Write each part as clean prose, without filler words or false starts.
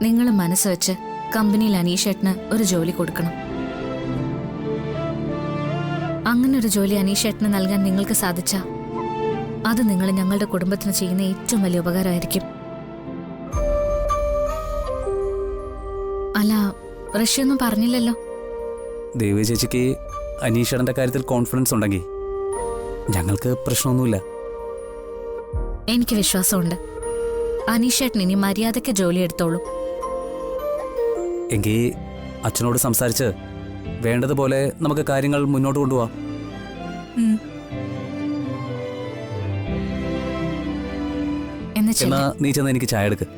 നിങ്ങൾ മനസ്സ് വെച്ച് കമ്പനിയിൽ അനീഷേട്ടന് ഒരു ജോലി കൊടുക്കണം. അങ്ങനെ ഒരു ജോലി അനീഷേട്ടന് നൽകാൻ നിങ്ങൾക്ക് സാധിച്ചാ അത് നിങ്ങൾ ഞങ്ങളുടെ കുടുംബത്തിന് ചെയ്യുന്ന ഏറ്റവും വലിയ ഉപകാരമായിരിക്കും. അല്ല, റഷ്യയൊന്നും പറഞ്ഞില്ലല്ലോ. ദേവി ചേച്ചിക്ക് അനീഷേട്ടന്റെ കാര്യത്തിൽ കോൺഫിഡൻസ് ഉണ്ടെങ്കിൽ ഞങ്ങൾക്ക് പ്രശ്നമൊന്നുമില്ല. എനിക്ക് വിശ്വാസമുണ്ട്. അനീഷേട്ടൻ ഇനി മര്യാദയ്ക്ക് ജോലി എടുത്തോളൂ. എങ്കിൽ അച്ഛനോട് സംസാരിച്ച് വേണ്ടതുപോലെ നമുക്ക് കാര്യങ്ങൾ മുന്നോട്ട് കൊണ്ടുപോവാം. എന്നാ നീ ചെന്ന് എനിക്ക് ചായ എടുക്ക്.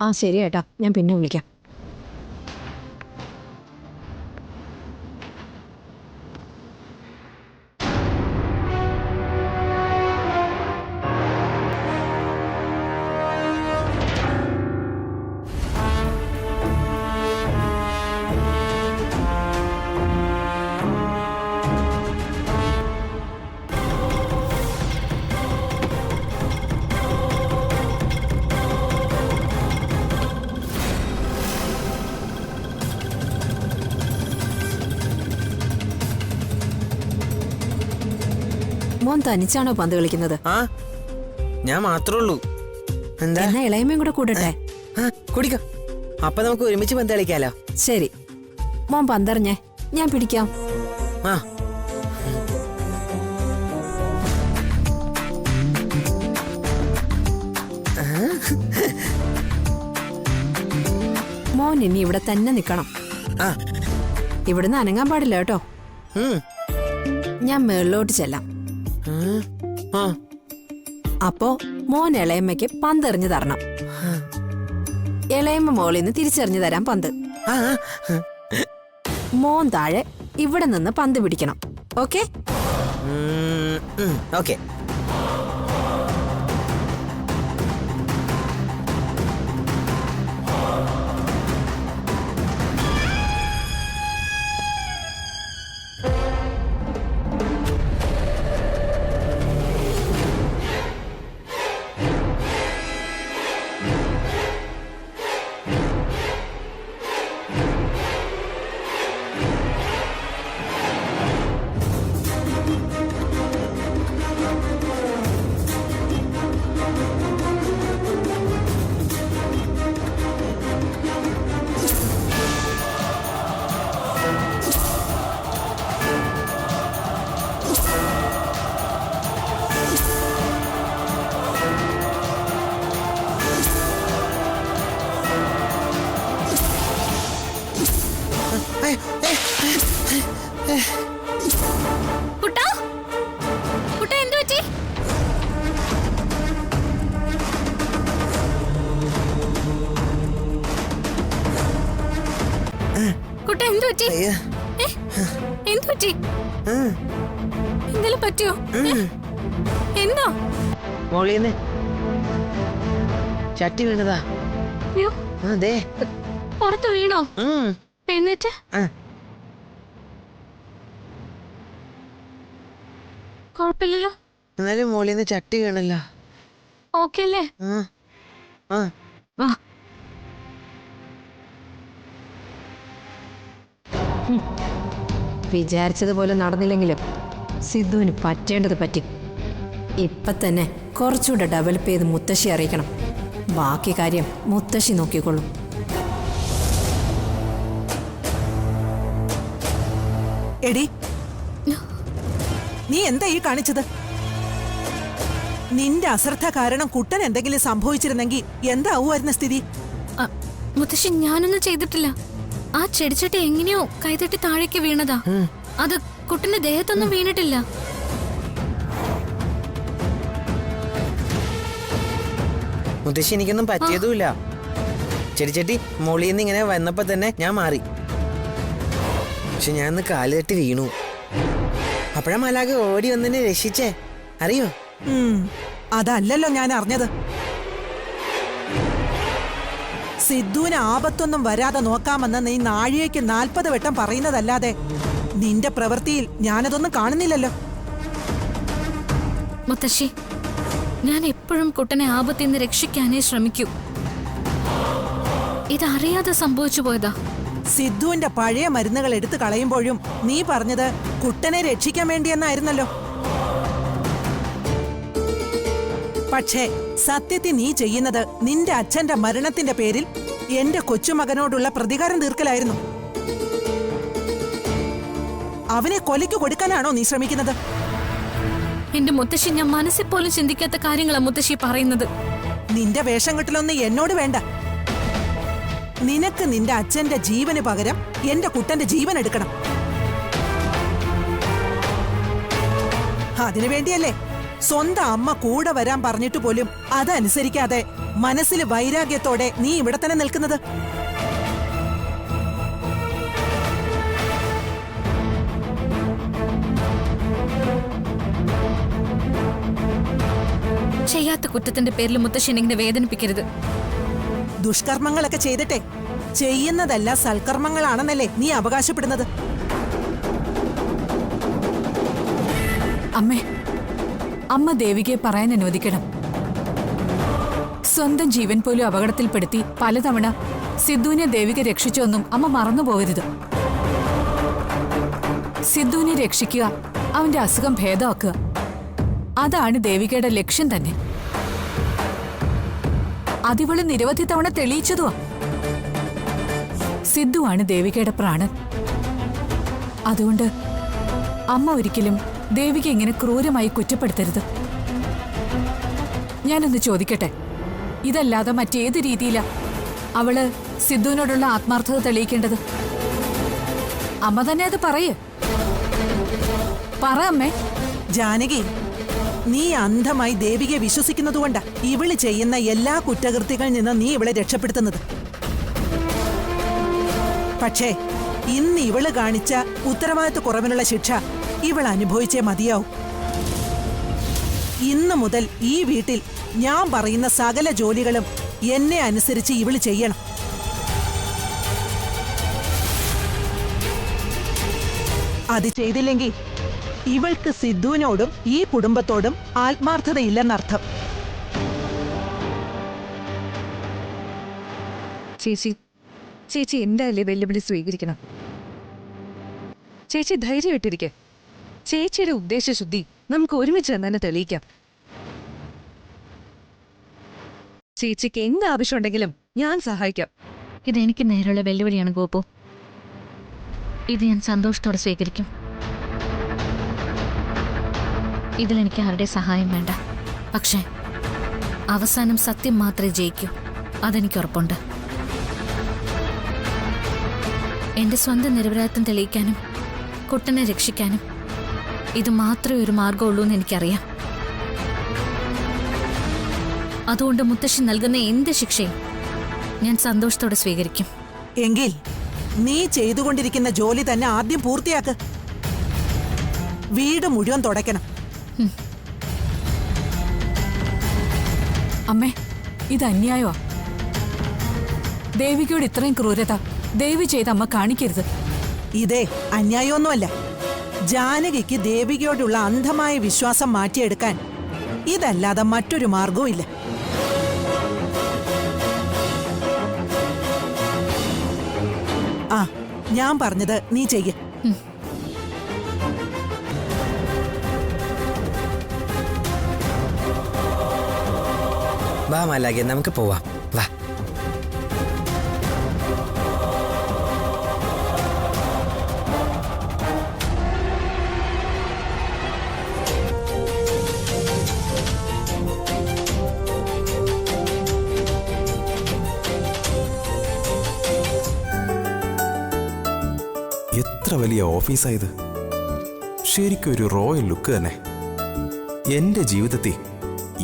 ആ ശരി ഏട്ടാ, ഞാൻ പിന്നെ വിളിക്കാം. മോൻ തനിച്ചാണോ പന്ത് കളിക്കുന്നത്? ആ, ഞാൻ മാത്രമേ ഉള്ളൂ. എന്താ? എന്നാ ഇളയമ്മയും കൂടെ കൂടട്ടെ. കുടിക്കോ. അപ്പൊ നമുക്ക് ഒരുമിച്ച് പന്ത് കളിക്കാലോ. ശരി, മോൻ പന്തറിഞ്ഞേ, ഞാൻ പിടിക്കാം. ആ, മോൻ ഇനി ഇവിടെ തന്നെ നിക്കണം. ഇവിടുന്ന് അനങ്ങാൻ പാടില്ല കേട്ടോ. ഞാൻ മേളിലോട്ട് ചെല്ലാം. അപ്പോ മോൻ ഇളയമ്മയ്ക്ക് പന്തെറിഞ്ഞു തരണം. ഇളയമ്മ മോളിൽ നിന്ന് തിരിച്ചെറിഞ്ഞു തരാൻ പന്ത്. മോൻ താഴെ ഇവിടെ നിന്ന് പന്ത് പിടിക്കണം. ഓക്കെ? ഓക്കെ. എന്തെങ്കിലും പറ്റിയോ? എന്താ? മോളിന്ന് ചട്ടി വീണതാ. അതെ, പുറത്ത് വീണോ? എന്നിട്ട് കുഴപ്പമില്ലല്ലോ. എന്നാലും മോളിന്ന് ചട്ടി വീണല്ലോ. ഓക്കെ അല്ലേ? വിചാരിച്ചതുപോലെ നടന്നില്ലെങ്കിലും സിദ്ധുവിന് പറ്റേണ്ടത് പറ്റി. ഇപ്പൊ തന്നെ കുറച്ചുകൂടെ ഡെവലപ്പ് ചെയ്ത് മുത്തശ്ശി അറിയിക്കണം. ബാക്കി കാര്യം മുത്തശ്ശി നോക്കിക്കൊള്ളും. എടി, നീ എന്താ ഈ കാണിച്ചത്? നിന്റെ അശ്രദ്ധ കാരണം കുട്ടൻ എന്തെങ്കിലും സംഭവിച്ചിരുന്നെങ്കിൽ എന്താവുമായിരുന്ന സ്ഥിതി? അ, മുത്തശ്ശി ഞാനൊന്നും ചെയ്തിട്ടില്ല. ആ ചെടിച്ചട്ടി എങ്ങനെയോ കൈതട്ടി താഴേക്ക് വീണതാ. അത് കുട്ടന്റെ ദേഹത്തൊന്നും വീണിട്ടില്ല. മുത്തശ്ശി എനിക്കൊന്നും പറ്റിയതുമില്ല. ചെടിച്ചട്ടി മോളിന്ന് ഇങ്ങനെ വന്നപ്പോ തന്നെ ഞാൻ മാറി. പക്ഷെ ഞാൻ ഒന്ന് കാല് തട്ടി വീണു. അപ്പഴാ മാലാഖ ഓടി വന്നെന്നെ രക്ഷിച്ചേ, അറിയോ? അതല്ലല്ലോ ഞാൻ അറിഞ്ഞത്. സിദ്ധുവിന് ആപത്തൊന്നും വരാതെ നോക്കാമെന്ന് നീ നാഴികയ്ക്ക് 40 വട്ടം പറയുന്നതല്ലാതെ നിന്റെ പ്രവൃത്തിയിൽ ഞാനതൊന്നും കാണുന്നില്ലല്ലോ. മുത്തശ്ശി, ഞാൻ എപ്പോഴും കുട്ടനെ ആപത്തിൽ നിന്ന് രക്ഷിക്കാനേ ശ്രമിക്കൂ. ഇതറിയാതെ സംഭവിച്ചു പോയതാ. സിദ്ധുവിന്റെ പഴയ മരുന്നുകൾ എടുത്തു കളയുമ്പോഴും നീ പറഞ്ഞത് കുട്ടനെ രക്ഷിക്കാൻ വേണ്ടിയെന്നായിരുന്നല്ലോ. പക്ഷേ സത്യത്തിൽ നീ ചെയ്യുന്നത് നിന്റെ അച്ഛന്റെ മരണത്തിന്റെ പേരിൽ എന്റെ കൊച്ചുമകനോടുള്ള പ്രതികാരം തീർക്കലായിരുന്നു. അവനെ കൊലയ്ക്ക് കൊടുക്കാനാണോ നീ ശ്രമിക്കുന്നത്? എന്റെ മുത്തശ്ശി, ഞാൻ മനസ്സിൽ പോലും ചിന്തിക്കാത്ത കാര്യങ്ങളാ മുത്തശ്ശി പറയുന്നത്. നിന്റെ വേഷം കെട്ടലൊന്നും എന്നോട് വേണ്ട. നിനക്ക് നിന്റെ അച്ഛന്റെ ജീവന് പകരം എന്റെ കുട്ടന്റെ ജീവൻ എടുക്കണം. അതിനുവേണ്ടിയല്ലേ സ്വന്തം അമ്മ കൂടെ വരാൻ പറഞ്ഞിട്ട് പോലും അതനുസരിക്കാതെ മനസ്സിൽ വൈരാഗ്യത്തോടെ നീ ഇവിടെ തന്നെ നിൽക്കുന്നത്? ചെയ്യാത്ത കുറ്റത്തിന്റെ പേരിൽ മുത്തശ്ശി എന്നെ വേദനിപ്പിക്കരുത്. ദുഷ്കർമ്മങ്ങളൊക്കെ ചെയ്തിട്ടെ ചെയ്യുന്നതല്ല സൽക്കർമ്മങ്ങളാണെന്നല്ലേ നീ അവകാശപ്പെടുന്നത്? അമ്മേ, അമ്മ ദേവികയെ പറയാൻ അനുവദിക്കണം. സ്വന്തം ജീവൻ പോലും അപകടത്തിൽപ്പെടുത്തി പലതവണ സിദ്ധുവിനെ ദേവിക രക്ഷിച്ചൊന്നും അമ്മ മറന്നുപോകരുത്. സിദ്ധുവിനെ രക്ഷിക്കുക, അവന്റെ അസുഖം ഭേദമാക്കുക, അതാണ് ദേവികയുടെ ലക്ഷ്യം തന്നെ. അതിവള് നിരവധി തവണ തെളിയിച്ചതുവാ. സിദ്ധുവാണ് ദേവികയുടെ പ്രാണൻ. അതുകൊണ്ട് അമ്മ ഒരിക്കലും ദേവിക ഇങ്ങനെ ക്രൂരമായി കുറ്റപ്പെടുത്തരുത്. ഞാനൊന്ന് ചോദിക്കട്ടെ, ഇതല്ലാതെ മറ്റേത് രീതിയിലാ അവള് സിദ്ധുവിനോടുള്ള ആത്മാർത്ഥത തെളിയിക്കേണ്ടത്? അമ്മ തന്നെ അത് പറയേ. പറ അമ്മേ. ജാനകി, നീ അന്ധമായി ദേവികയെ വിശ്വസിക്കുന്നതുകൊണ്ടാ ഇവള് ചെയ്യുന്ന എല്ലാ കുറ്റകൃത്യങ്ങളിൽ നിന്ന് നീ ഇവളെ രക്ഷപ്പെടുത്തുന്നത്. പക്ഷേ ഇന്ന് ഇവള് കാണിച്ച ഉത്തരവാദിത്വ കുറവിനുള്ള ശിക്ഷ ഇവൾ അനുഭവിച്ചേ മതിയാവും. ഇന്നു മുതൽ ഈ വീട്ടിൽ ഞാൻ പറയുന്ന സകല ജോലികളും എന്നെ അനുസരിച്ച് ഇവള് ചെയ്യണം. അത് ചെയ്തില്ലെങ്കിൽ ഇവൾക്ക് സിദ്ധുവിനോടും ഈ കുടുംബത്തോടും ആത്മാർത്ഥതയില്ലെന്നർത്ഥം. ചേച്ചി എന്തായാലും വെല്ലുവിളി സ്വീകരിക്കണം. ചേച്ചി ധൈര്യമായിട്ടിരിക്കെ. ചേച്ചിയുടെ ഉദ്ദേശശുദ്ധി നമുക്ക് ഒരുമിച്ച് തന്നെ തെളിയിക്കാം. ചേച്ചിക്ക് എന്ത് ആവശ്യമുണ്ടെങ്കിലും ഞാൻ സഹായിക്കാം. ഇതെനിക്ക് നേരെയുള്ള വെല്ലുവിളിയാണ് ഗോപു. ഇത് ഞാൻ സന്തോഷത്തോടെ സ്വീകരിക്കും. ഇതിലെനിക്ക് ആരുടെ സഹായം വേണ്ട. പക്ഷേ അവസാനം സത്യം മാത്രമേ ജയിക്കൂ, അതെനിക്ക് ഉറപ്പുണ്ട്. എന്റെ സ്വന്തം നിരപരാധിത്വം തെളിയിക്കാനും കുട്ടനെ രക്ഷിക്കാനും ഇത് മാത്രമേ ഒരു മാർഗമുള്ളൂ എന്ന് എനിക്കറിയാം. അതുകൊണ്ട് മുത്തശ്ശി നൽകുന്ന എന്ത് ശിക്ഷയും ഞാൻ സന്തോഷത്തോടെ സ്വീകരിക്കും. എങ്കിൽ നീ ചെയ്തുകൊണ്ടിരിക്കുന്ന ജോലി തന്നെ ആദ്യം പൂർത്തിയാക്ക്. വീട് മുഴുവൻ തുടയ്ക്കണം. അമ്മേ, ഇത് അന്യായമാ. ദേവികയോട് ഇത്രയും ക്രൂരത ദേവി ചെയ്ത് അമ്മ കാണിക്കരുത്. ഇതേ അന്യായമൊന്നുമല്ല. ജാനകിക്ക് ദേവികയോടുള്ള അന്ധമായ വിശ്വാസം മാറ്റിയെടുക്കാൻ ഇതല്ലാതെ മറ്റൊരു മാർഗവും ഇല്ല. ആ, ഞാൻ പറഞ്ഞത് നീ ചെയ്യ. വാ മാലാഖ, നമുക്ക് പോവാം. വാ. എത്ര വലിയ ഓഫീസായത്. ശരിക്കും ഒരു റോയൽ ലുക്ക് തന്നെ. എന്റെ ജീവിതത്തിൽ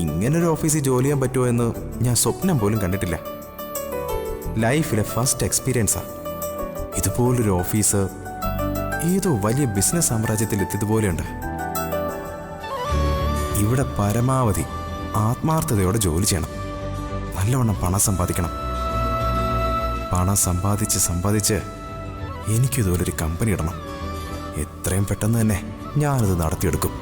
ഇങ്ങനൊരു ഓഫീസിൽ ജോലി ചെയ്യാൻ പറ്റുമോ എന്ന് ഞാൻ സ്വപ്നം പോലും കണ്ടിട്ടില്ല. ലൈഫിലെ ഫസ്റ്റ് എക്സ്പീരിയൻസാ. ഇതുപോലൊരു ഓഫീസ് ഏതോ വലിയ ബിസിനസ് സാമ്രാജ്യത്തിൽ എത്തിയതുപോലെയുണ്ട്. ഇവിടെ പരമാവധി ആത്മാർത്ഥതയോടെ ജോലി ചെയ്യണം. നല്ലവണ്ണം പണം സമ്പാദിക്കണം. പണം സമ്പാദിച്ച് എനിക്കിതുപോലൊരു കമ്പനി ഇടണം. എത്രയും പെട്ടെന്ന് തന്നെ ഞാനത് നടത്തിയെടുക്കും.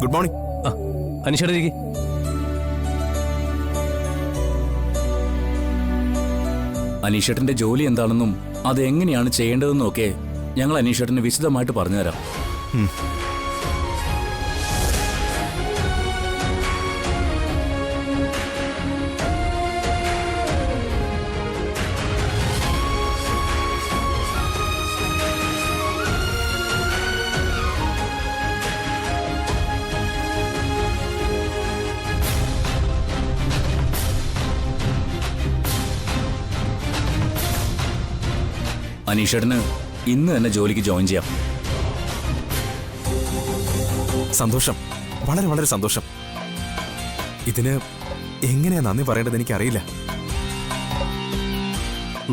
Good morning. അനീഷേട്ടാ ഇരിക്ക്. അനീഷേട്ടന്റെ ജോലി എന്താണെന്നും അത് എങ്ങനെയാണ് ചെയ്യേണ്ടതെന്നും ഒക്കെ ഞങ്ങൾ അനീഷേട്ടന് വിശദമായിട്ട് പറഞ്ഞുതരാം. അനീഷേട്ടന് ഇന്ന് തന്നെ ജോലിക്ക് ജോയിൻ ചെയ്യാം. സന്തോഷം, വളരെ വളരെ സന്തോഷം. ഇതിന് എങ്ങനെയാ നന്ദി പറയേണ്ടത് എനിക്കറിയില്ല.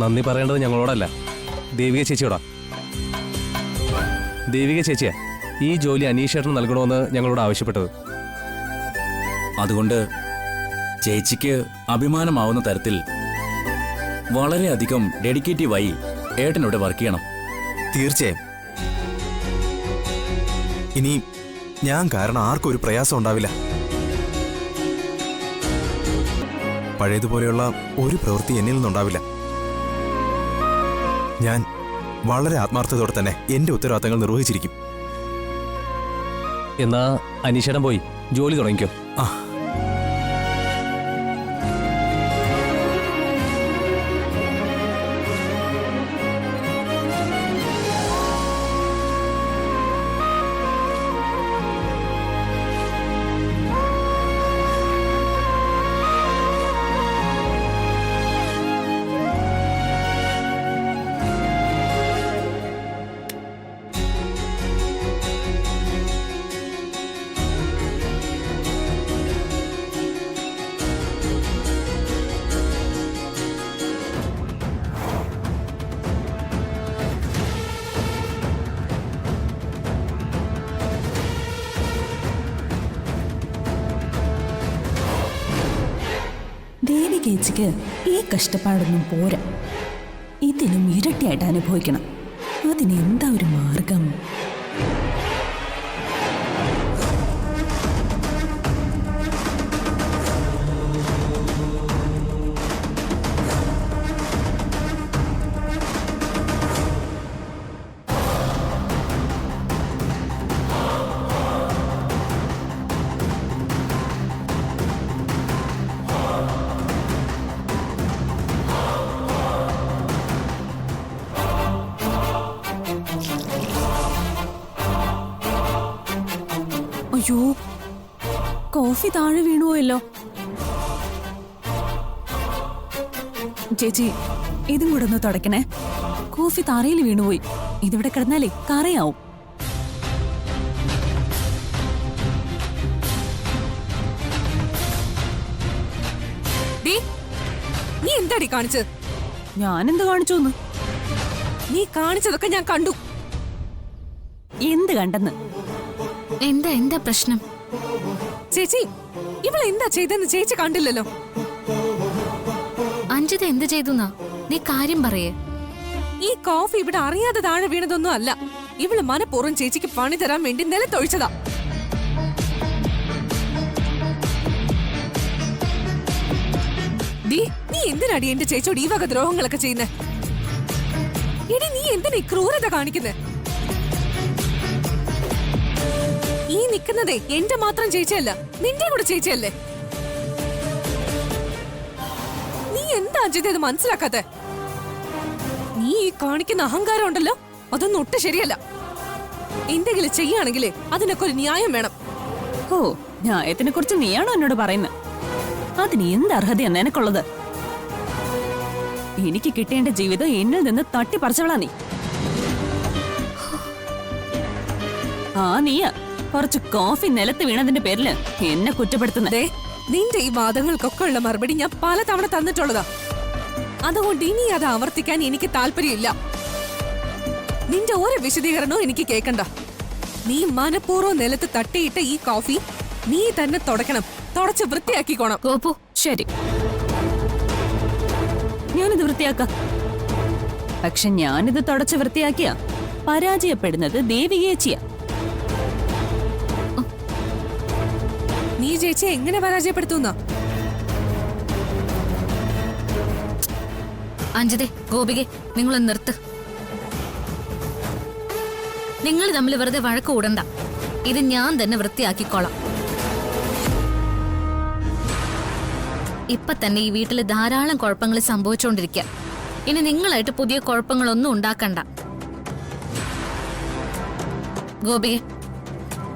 നന്ദി പറയേണ്ടത് ഞങ്ങളോടല്ല, ദേവിക ചേച്ചിയോടാ. ദേവിക ചേച്ചിയാ ഈ ജോലി അനീഷേട്ടന് നൽകണമെന്ന് ഞങ്ങളോട് ആവശ്യപ്പെട്ടത്. അതുകൊണ്ട് ചേച്ചിക്ക് അഭിമാനമാവുന്ന തരത്തിൽ വളരെയധികം ഡെഡിക്കേറ്റീവായി ഏട്ടനോട് വർക്ക് ചെയ്യണം. തീർച്ചയായും. ഇനി ഞാൻ കാരണം ആർക്കും ഒരു പ്രയാസം ഉണ്ടാവില്ല. പഴയതുപോലെയുള്ള ഒരു പ്രവൃത്തി എന്നിൽ നിന്നുണ്ടാവില്ല. ഞാൻ വളരെ ആത്മാർത്ഥതയോടെ തന്നെ എന്റെ ഉത്തരവാദിത്തങ്ങൾ നിർവഹിച്ചിരിക്കും. എന്നാ അനീഷേട്ടൻ പോയി ജോലി തുടങ്ങിക്കോ. ആ, ദേവികേച്ചിക്ക് ഈ കഷ്ടപ്പാടൊന്നും പോരാ. ഇതിനും ഇരട്ടിയായിട്ട് അനുഭവിക്കണം. അതിനെന്താ ഒരു മാർഗം? അയ്യോ, കോഫി താഴെ വീണുപോയല്ലോ. ചേച്ചി, ഇതും കൂടെ ഒന്ന് തുടക്കണേ. കോഫി തറയിൽ വീണുപോയി. ഇതിവിടെ കിടന്നാലേ കറയാവും. നീ എന്താടി കാണിച്ചത്? ഞാനെന്ത് കാണിച്ചോന്ന്? നീ കാണിച്ചതൊക്കെ ഞാൻ കണ്ടു. എന്ത് കണ്ടെന്ന്? എന്താ പ്രശ്നം? ചേച്ചി, ഇവളെന്താ ചെയ്തെന്ന് ചേച്ചി കണ്ടില്ലല്ലോ. അഞ്ജിത എന്ത് ചെയ്തുന്നാ? നീ കാര്യം പറയേ. ഈ കോഫി ഇവിടെ അറിയാതെ താഴെ വീണതൊന്നും അല്ല. ഇവള് മനഃപൂർവ്വം ചേച്ചിക്ക് പണി തരാൻ വേണ്ടി നിലത്തൊഴിച്ചതാ. നീ എന്തിനാടി എന്റെ ചേച്ചിയോട് ഈ വക ദ്രോഹങ്ങളൊക്കെ ചെയ്യുന്നേ? എടി, നീ എന്തിനാ ഈ ക്രൂരത കാണിക്കുന്നേ? ഈ നിൽക്കുന്നതേ എന്റെ മാത്രം ചേച്ചിയല്ല, നിന്റെ കൂടെ ചേച്ചിയല്ലേ. നീ എന്താ അഞ്ജിത ഇത് മനസ്സിലാക്കാത്തെ? നീ ഈ കാണിക്കുന്ന അഹങ്കാരം ഉണ്ടല്ലോ, അതൊന്നും ഒട്ടും ശരിയല്ല. എന്തെങ്കിലും ചെയ്യുകയാണെങ്കിലേ അതിനൊക്കെ ഒരു ന്യായം വേണം. ഓ, ന്യായത്തിനെ കുറിച്ച് നീയാണോ എന്നോട് പറയുന്നത്? അതിന് എന്ത് അർഹതയാ നിനക്കുള്ളത്? എനിക്ക് കിട്ടേണ്ട ജീവിതം എന്നിൽ നിന്ന് തട്ടിപ്പറിച്ചവളാ നീ. ആ നീയാ കുറച്ച് കോഫി നിലത്ത് വീണതിന്റെ പേരില് എന്നെ കുറ്റപ്പെടുത്തുന്നതേ. നിന്റെ ഈ വാദങ്ങൾക്കൊക്കെ ഉള്ള മറുപടി ഞാൻ പലതവണ തന്നിട്ടുള്ളതാ. അതുകൊണ്ട് ഇനി അത് ആവർത്തിക്കാൻ എനിക്ക് താല്പര്യമില്ല. നിന്റെ ഓരോ വിശദീകരണവും എനിക്ക് കേൾക്കണ്ട. നീ മനഃപൂർവ്വം നിലത്ത് തട്ടിയിട്ട ഈ കോഫി നീ തന്നെ തുടക്കണം, തുടച്ച് വൃത്തിയാക്കിക്കോണം. ഗോപു, ശരി, ഞാനിത് വൃത്തിയാക്കാം. പക്ഷെ ഞാനിത് തുടച്ച് വൃത്തിയാക്കിയ പരാജയപ്പെടുന്നത് ദേവികേച്ചിയാ. നീ ചേച്ചിയെ എങ്ങനെ പരാജയപ്പെടുത്തുന്ന? അഞ്ജിതേ, ഗോപികെ, നിങ്ങൾ നിർത്ത്. നിങ്ങൾ തമ്മിൽ വെറുതെ വഴക്ക് കൂടണ്ട. ഇത് ഞാൻ തന്നെ വൃത്തിയാക്കിക്കോളാം. ഇപ്പൊ തന്നെ ഈ വീട്ടിൽ ധാരാളം കുഴപ്പങ്ങൾ സംഭവിച്ചുകൊണ്ടിരിക്കുക. ഇനി നിങ്ങളായിട്ട് പുതിയ കുഴപ്പങ്ങളൊന്നും ഉണ്ടാക്കണ്ട. ഗോപികെ,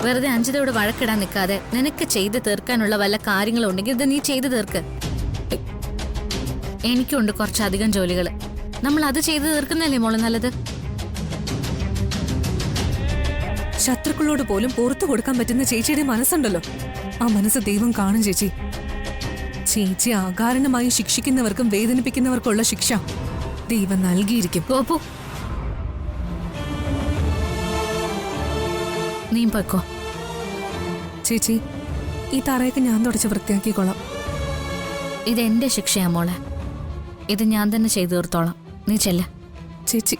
വെറുതെ അഞ്ജിതയോട് വഴക്കിടാൻ നിൽക്കാതെ നിനക്ക് ചെയ്തു തീർക്കാനുള്ള വല്ല കാര്യങ്ങളുണ്ടെങ്കിൽ ഇത് നീ ചെയ്തു തീർക്ക്. എനിക്കുണ്ട് കുറച്ചധികം ജോലികൾ. നമ്മൾ അത് ചെയ്തു തീർക്കുന്നല്ലേ മോള് നല്ലത്. ശത്രുക്കളോട് പോലും പുറത്തു കൊടുക്കാൻ പറ്റുന്ന ചേച്ചിയുടെ മനസ്സുണ്ടല്ലോ, ആ മനസ്സ് ദൈവം കാണും ചേച്ചി. ചേച്ചി അകാരണമായി ശിക്ഷിക്കുന്നവർക്കും വേദനിപ്പിക്കുന്നവർക്കുള്ള ശിക്ഷ ദൈവം നൽകിയിരിക്കും. ഗോപു, നീ പൊയ്ക്കോ. ചേച്ചി, ഈ തറയൊക്കെ ഞാൻ തുടച്ച് വൃത്തിയാക്കിക്കോളാം. ഇത് എന്റെ ശിക്ഷയാ മോളെ. ഇത് ഞാൻ തന്നെ ചെയ്തു തീർത്തോളാം. നീ ചെല്ല. ചേച്ചി,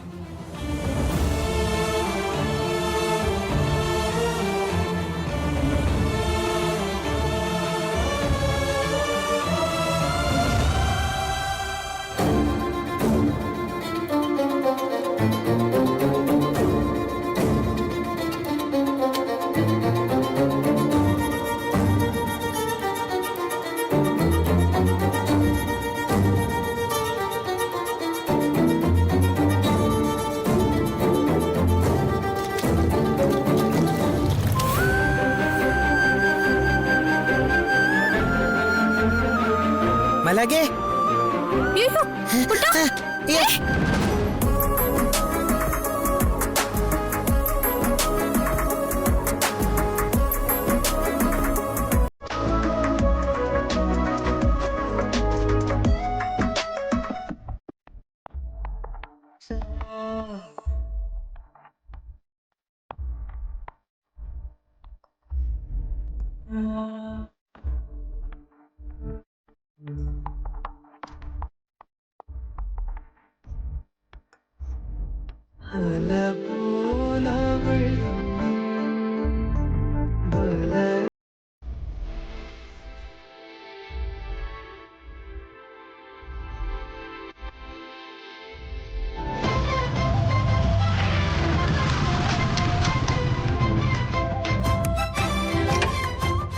മലാഗേ,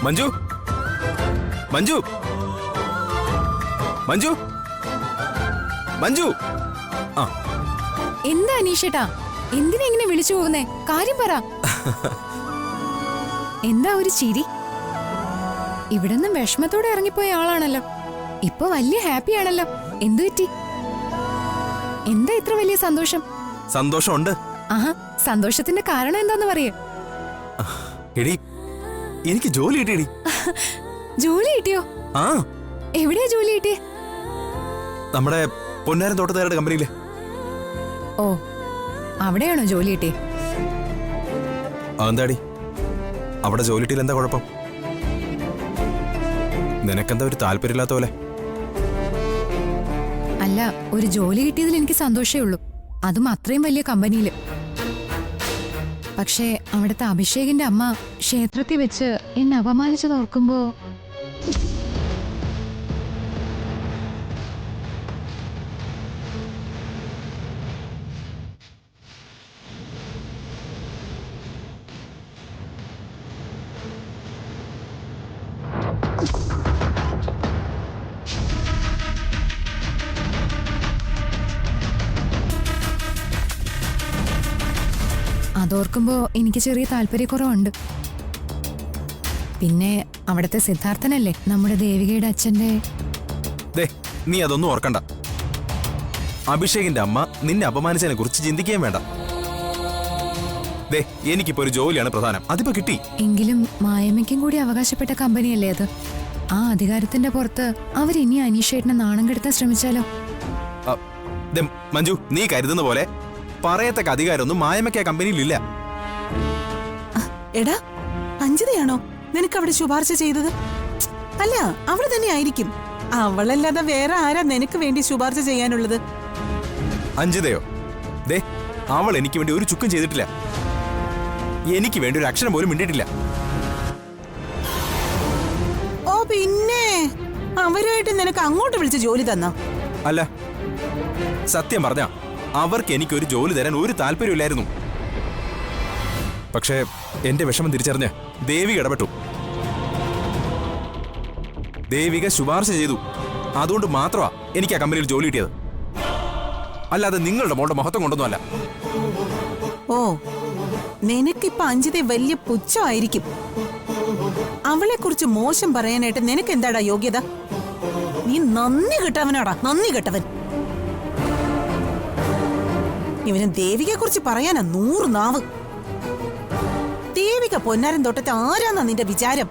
മഞ്ജു, മഞ്ജു, മഞ്ജു, മഞ്ജു. ആ, എന്താ അനീഷേട്ടാ, എന്തിനാ ഇങ്ങനെ വിളിച്ചു പോകുന്നേ? കാര്യം പറ. എന്താ ഒരു ചിരി? ഇവിടെ നിന്നും വിഷമത്തോടെ ഇറങ്ങിപ്പോയ ആളാണല്ലോ, ഇപ്പൊ വലിയ ഹാപ്പി ആണല്ലോ. എന്തു പറ്റി? എന്താ ഇത്ര വലിയ സന്തോഷം? സന്തോഷമുണ്ട്. ആഹാ, സന്തോഷത്തിന്റെ കാരണം എന്താന്ന് പറയേ. എടി, എനിക്ക് ജോലി കിട്ടിയടി. ജോലി കിട്ടിയോ? ആ. എവിടെയാ ജോലി കിട്ടിയേ? നമ്മുടെ പൊന്നാരൻ തോട്ടത്തുകാരുടെ കമ്പനിയില്. ഓ, അവിടെയാണോ ജോലി കിട്ടിയേ? എന്താടി, അവിടെ ജോലി കിട്ടിയിൽ എന്താ കുഴപ്പം? നിനക്കെന്താ ഒരു താല്പര്യമില്ലാത്ത പോലെ? അല്ല, ഒരു ജോലി കിട്ടിയതിൽ എനിക്ക് സന്തോഷമേ ഉള്ളൂ, അതും അത്രയും വലിയ കമ്പനിയില്. പക്ഷേ അവിടുത്തെ അഭിഷേകിന്റെ അമ്മ ക്ഷേത്രത്തിൽ വെച്ച് എന്നെ അപമാനിച്ചത് ഓർക്കുമ്പോ അതോർക്കുമ്പോ എനിക്ക് ചെറിയ താല്പര്യക്കുറവുണ്ട്. പിന്നെ അവിടുത്തെ സിദ്ധാർത്ഥനല്ലേ നമ്മുടെ ദേവികയുടെ അച്ഛന്റെ. ദേ, നീ അതൊന്നും ഓർക്കണ്ട. അഭിഷേകിന്റെ അമ്മ നിന്നെ അപമാനിച്ചതിനെ കുറിച്ച് ചിന്തിക്കുകയും വേണ്ട. ദേ, എനിക്കിപ്പോ ഒരു ജോലിയാണ് പ്രധാനം. അതിപ്പോ കിട്ടി. എങ്കിലും മായമ്മയ്ക്കും കൂടി അവകാശപ്പെട്ട കമ്പനിയല്ലേ അത്? ആ അധികാരത്തിന്റെ പുറത്ത് അവരിനി അനീഷേട്ടനെ നാണം കെടുത്താൻ ശ്രമിച്ചാലോ? ദേ, മഞ്ജു, നീ കരുതുന്ന പോലെ പറയത്തക്ക അധികാരമൊന്നും മായമയ്ക്ക് ആ കമ്പനിയിലില്ല. എടാ, അഞ്ജിതയാണോ നിനക്ക് അവിടെ ശുപാർശ ചെയ്തത്? അല്ല, അവള് തന്നെ ആയിരിക്കും. അവളല്ലാതെ വേറെ ആരാ നിനക്ക് വേണ്ടി ശുപാർശ ചെയ്യാനുള്ളത്? അഞ്ജിതയോ? ദേ, അവൾ എനിക്ക് വേണ്ടി ഒരു ചുക്കും ചെയ്തിട്ടില്ല. എനിക്ക് വേണ്ടി ഒരു അക്ഷരം പോലും മിണ്ടിയിട്ടില്ല. ഓ പിന്നെ അവരായിട്ട് നിനക്ക് അങ്ങോട്ട് വിളിച്ച് ജോലി തന്ന? അല്ല, സത്യം പറഞ്ഞ അവർക്ക് എനിക്ക് ഒരു ജോലി തരാൻ ഒരു താല്പര്യമില്ലായിരുന്നു. പക്ഷേ എന്റെ വിഷമം തിരിച്ചറിഞ്ഞ് ദേവിക ഇടപെട്ടു. ദേവിക ശുപാർശ ചെയ്തു. അതുകൊണ്ട് മാത്രമാ എനിക്ക് ആ കമ്പനിയിൽ ജോലി കിട്ടിയത്. അല്ലാതെ നിങ്ങളുടെ മോളുടെ മഹത്വം കൊണ്ടൊന്നുമല്ല. ഓ, നിനക്കിപ്പൊ അഞ്ജിതെ വലിയ പുച്ഛമായിരിക്കും. അവളെ കുറിച്ച് മോശം പറയാനായിട്ട് നിനക്ക് എന്താടാ യോഗ്യത? നീ നന്ദി കെട്ടവനാടാ, നന്ദി കെട്ടവൻ. ഇവന് ദേവികയെ കുറിച്ച് പറയാനാ 100 നാവ്. ദേവിക പൊന്നാരൻ തൊട്ടത്തെ ആരാന്നാ നിന്റെ വിചാരം?